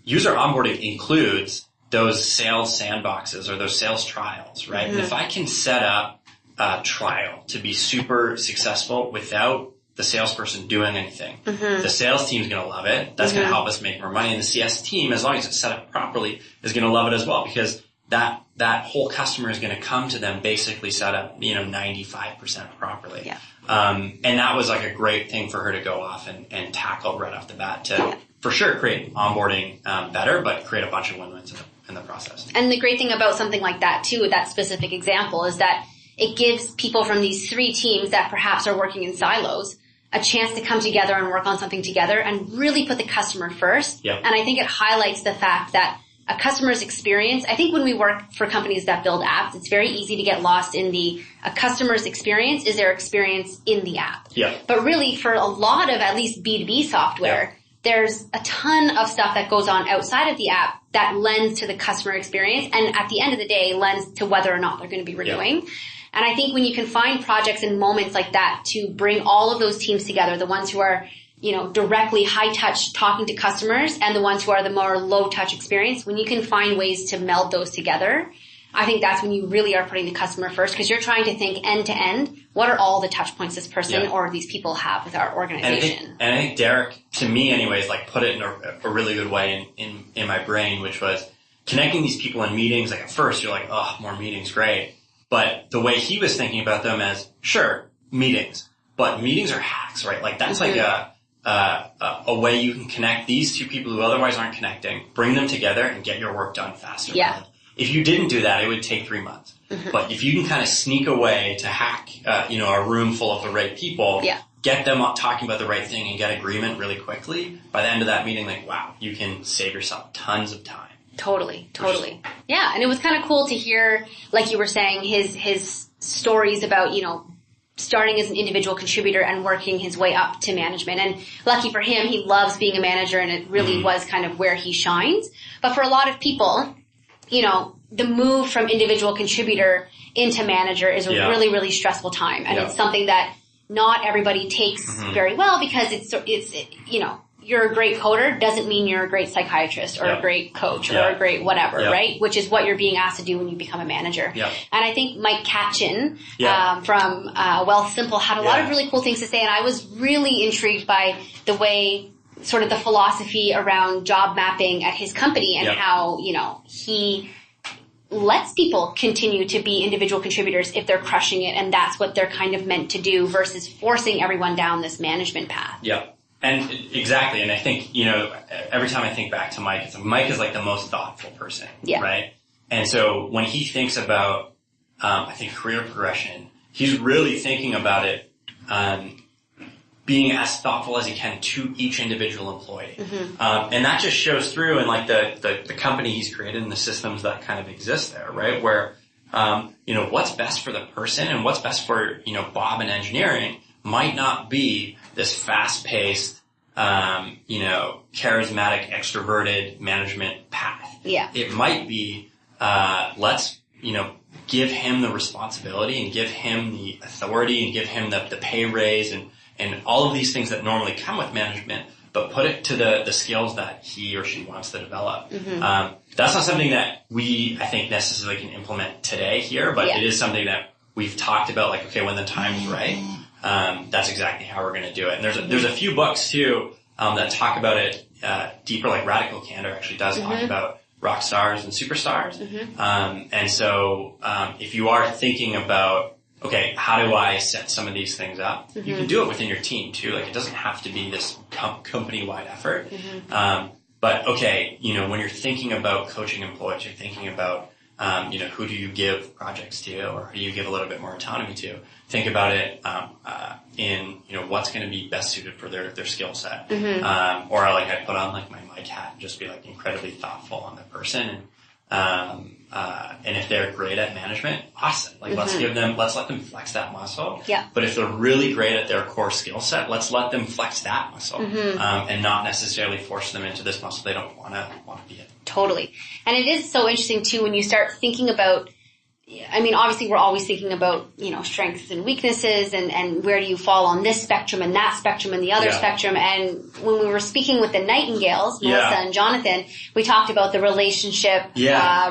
user onboarding includes those sales sandboxes or those sales trials, right? And if I can set up a trial to be super successful without the salesperson doing anything, the sales team is going to love it. That's going to help us make more money. And the CS team, as long as it's set up properly, is going to love it as well, because that whole customer is going to come to them basically set up, 95% properly. Yeah. And that was like a great thing for her to go off and tackle right off the bat to, for sure, create onboarding better, but create a bunch of win-wins in the process. And the great thing about something like that, too, with that specific example, is that it gives people from these 3 teams that perhaps are working in silos a chance to come together and work on something together and really put the customer first. Yep. And I think it highlights the fact that a customer's experience, I think when we work for companies that build apps, it's very easy to get lost in a customer's experience is their experience in the app. Yeah. But really, for a lot of at least B2B software, there's a ton of stuff that goes on outside of the app that lends to the customer experience, and at the end of the day, lends to whether or not they're going to be renewing. Yeah. And I think when you can find projects and moments like that to bring all of those teams together, the ones who are, directly high touch talking to customers and the ones who are the more low touch experience, when you can find ways to meld those together, I think that's when you really are putting the customer first, because you're trying to think end to end. What are all the touch points this person or these people have with our organization? And I think Derek, to me anyways, like put it in a really good way in my brain, which was connecting these people in meetings. Like at first you're like, oh, more meetings, great. But the way he was thinking about them as, sure, meetings, but meetings are hacks, right? Like that's like a way you can connect these 2 people who otherwise aren't connecting, bring them together and get your work done faster. Yeah. Right? If you didn't do that, it would take 3 months. But if you can kind of sneak away to hack, a room full of the right people, get them talking about the right thing and get agreement really quickly, by the end of that meeting, like, wow, you can save yourself tons of time. Totally. Yeah, and it was kind of cool to hear, like you were saying, his stories about, starting as an individual contributor and working his way up to management. And lucky for him, he loves being a manager, and it really was kind of where he shines. But for a lot of people, the move from individual contributor into manager is a really, really stressful time. And it's something that not everybody takes very well, because it's you're a great coder doesn't mean you're a great psychiatrist or a great coach or a great whatever, right? Which is what you're being asked to do when you become a manager. And I think Mike Katchen from Wealth Simple had a lot of really cool things to say, and I was really intrigued by the way, sort of the philosophy around job mapping at his company, and how, he lets people continue to be individual contributors if they're crushing it, and that's what they're kind of meant to do, versus forcing everyone down this management path. And exactly. And I think, every time I think back to Mike, Mike is like the most thoughtful person, right? And so when he thinks about, I think career progression, he's really thinking about it, being as thoughtful as he can to each individual employee. And that just shows through in like the company he's created and the systems that kind of exist there, right? Where, what's best for the person and what's best for, Bob in engineering might not be this fast-paced, charismatic, extroverted management path. It might be, let's, give him the responsibility and give him the authority and give him the pay raise and all of these things that normally come with management, but put it to the skills that he or she wants to develop. That's not something that we, I think, necessarily can implement today here, but it is something that we've talked about, like, okay, when the time's right, that's exactly how we're going to do it. And there's a few books too, that talk about it, deeper, like Radical Candor actually does talk about rock stars and superstars. And so, if you are thinking about, okay, how do I set some of these things up? You can do it within your team too. Like, it doesn't have to be this company-wide effort. But okay, when you're thinking about coaching employees, you're thinking about, who do you give projects to, or who do you give a little bit more autonomy to? Think about it, in, what's going to be best suited for their skill set. Or like I put on like my Mike hat and just be like incredibly thoughtful on the person. And if they're great at management, awesome. Like let's let them flex that muscle. But if they're really great at their core skill set, let's let them flex that muscle. And not necessarily force them into this muscle they don't want to be in. Totally. And it is so interesting too when you start thinking about I mean, obviously we're always thinking about, strengths and weaknesses and where do you fall on this spectrum and that spectrum and the other spectrum. And when we were speaking with the Nightingales, Melissa and Jonathan, we talked about the relationship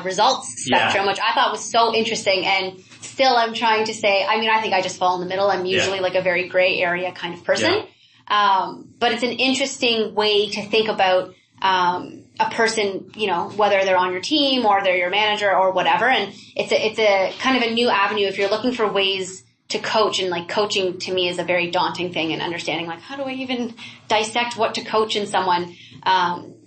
results spectrum, which I thought was so interesting. And still I'm trying to say, I mean, I think I just fall in the middle. I'm usually like a very gray area kind of person. But it's an interesting way to think about a person, whether they're on your team or they're your manager or whatever. And it's a kind of a new avenue if you're looking for ways to coach. And like coaching to me is a very daunting thing, and understanding like, how do I even dissect what to coach in someone?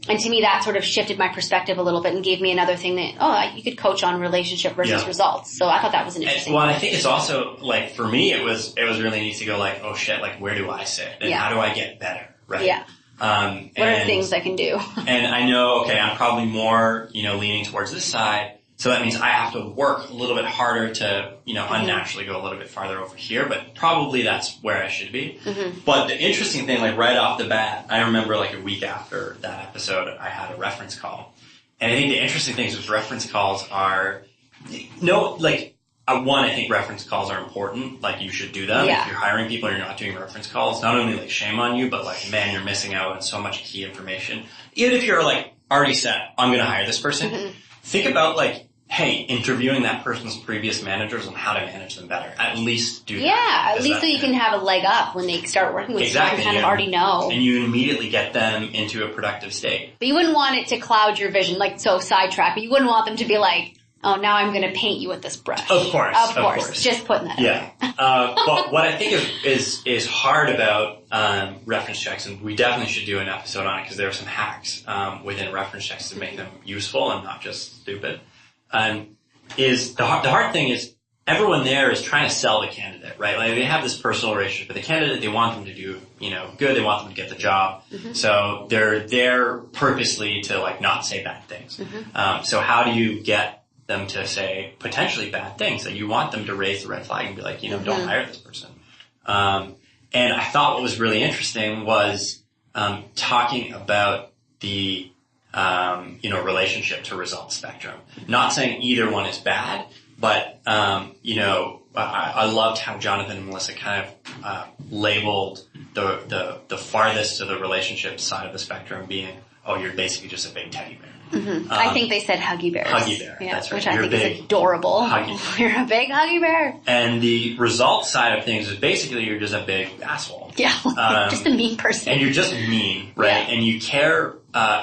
And to me that sort of shifted my perspective a little bit and gave me another thing that, you could coach on relationship versus results. So I thought that was an interesting Well, I think it's also like, for me, it was really neat to go like, oh shit, like where do I sit? And how do I get better? Right. Yeah. What are things I can do? And I know, okay, I'm probably more, leaning towards this side. So that means I have to work a little bit harder to, unnaturally go a little bit farther over here, but probably that's where I should be. Mm-hmm. But the interesting thing, like right off the bat, I remember like a week after that episode, I had a reference call. And I think the interesting things with reference calls are, I think reference calls are important. Like, you should do them. Yeah. If you're hiring people and you're not doing reference calls, not only like shame on you, but like, man, you're missing out on so much key information. Even if you're like already set, I'm going to hire this person. Mm-hmm. Think about like, hey, interviewing that person's previous managers on how to manage them better. At least do that. Yeah, at least so you can have a leg up when they start working with you. You kind of already know. And you immediately get them into a productive state. But you wouldn't want it to cloud your vision, like, so sidetrack. But you wouldn't want them to be like, oh, now I'm going to paint you with this brush. Of course. Just putting that out. But what I think is hard about reference checks, and we definitely should do an episode on it because there are some hacks within reference checks to make them useful and not just stupid, is the hard thing is everyone there is trying to sell the candidate, right? Like, they have this personal relationship with the candidate. They want them to do, good. They want them to get the job. Mm-hmm. So they're there purposely to like not say bad things. Mm-hmm. So how do you get them to say potentially bad things? That you want them to raise the red flag and be like, don't hire this person. And I thought what was really interesting was talking about the relationship to results spectrum. Not saying either one is bad, but I loved how Jonathan and Melissa kind of labeled the farthest to the relationship side of the spectrum being, oh, you're basically just a big teddy bear. Mm-hmm. I think they said huggy bears. Huggy bear, yeah, that's right. Which I think is adorable. You're a big huggy bear. And the results side of things is basically you're just a big asshole. Yeah, just a mean person. And you're just mean, right? Yeah. And you care.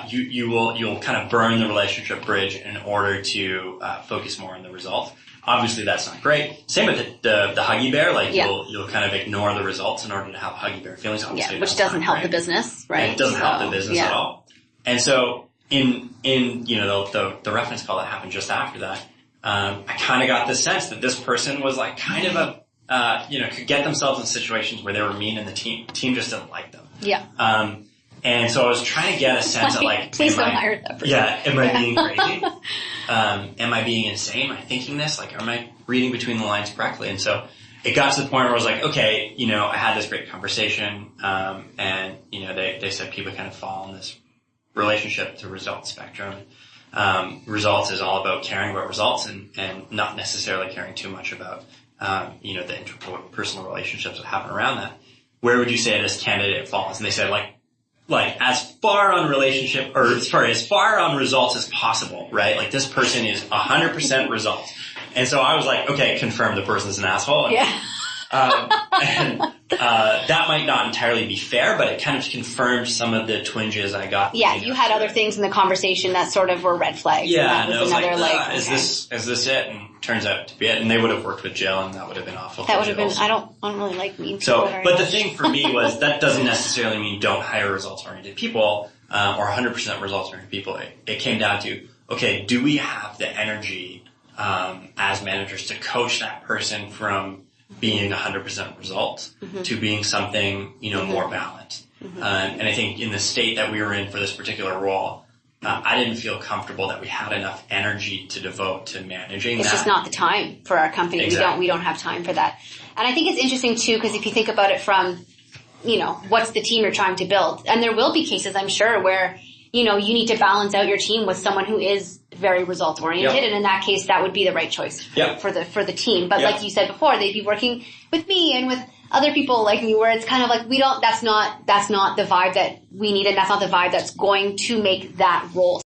You'll kind of burn the relationship bridge in order to focus more on the results. Obviously, that's not great. Same with the huggy bear. Like, you'll kind of ignore the results in order to have huggy bear feelings. Obviously, which doesn't help the business, right? And it doesn't help the business at all. And so, in the reference call that happened just after that, I kind of got the sense that this person was like kind of could get themselves in situations where they were mean and the team just didn't like them. Yeah. And so I was trying to get a sense of like, please don't hire that person. Yeah, am I being crazy? Am I being insane? Am I thinking this? Like, am I reading between the lines correctly? And so it got to the point where I was like, okay, I had this great conversation, and they said people kind of fall in this relationship to results spectrum. Results is all about caring about results and not necessarily caring too much about, the interpersonal relationships that happen around that. Where would you say this candidate falls? And they said like as far on as far on results as possible, right? Like, this person is 100% results. And so I was like, okay, confirm the person's an asshole. Yeah. That might not entirely be fair, but it kind of confirmed some of the twinges I got. Yeah, you had other things in the conversation that sort of were red flags. Yeah, and that was another is this it? And turns out to be it. And they would have worked with Jill, and that would have been awful. That would have been. I don't really like mean people. So, but the thing for me was that doesn't necessarily mean don't hire results-oriented people or 100% results-oriented people. It came down to, okay, do we have the energy as managers to coach that person from being 100% results to being something, more balanced. And I think in the state that we were in for this particular role, I didn't feel comfortable that we had enough energy to devote to managing It's just not the time for our company. Exactly. We don't have time for that. And I think it's interesting too, because if you think about it from, what's the team you're trying to build? And there will be cases, I'm sure, where, you need to balance out your team with someone who is very results oriented, and in that case, that would be the right choice for the team. But like you said before, they'd be working with me and with other people like me, where it's kind of like that's not the vibe that we need, and that's not the vibe that's going to make that role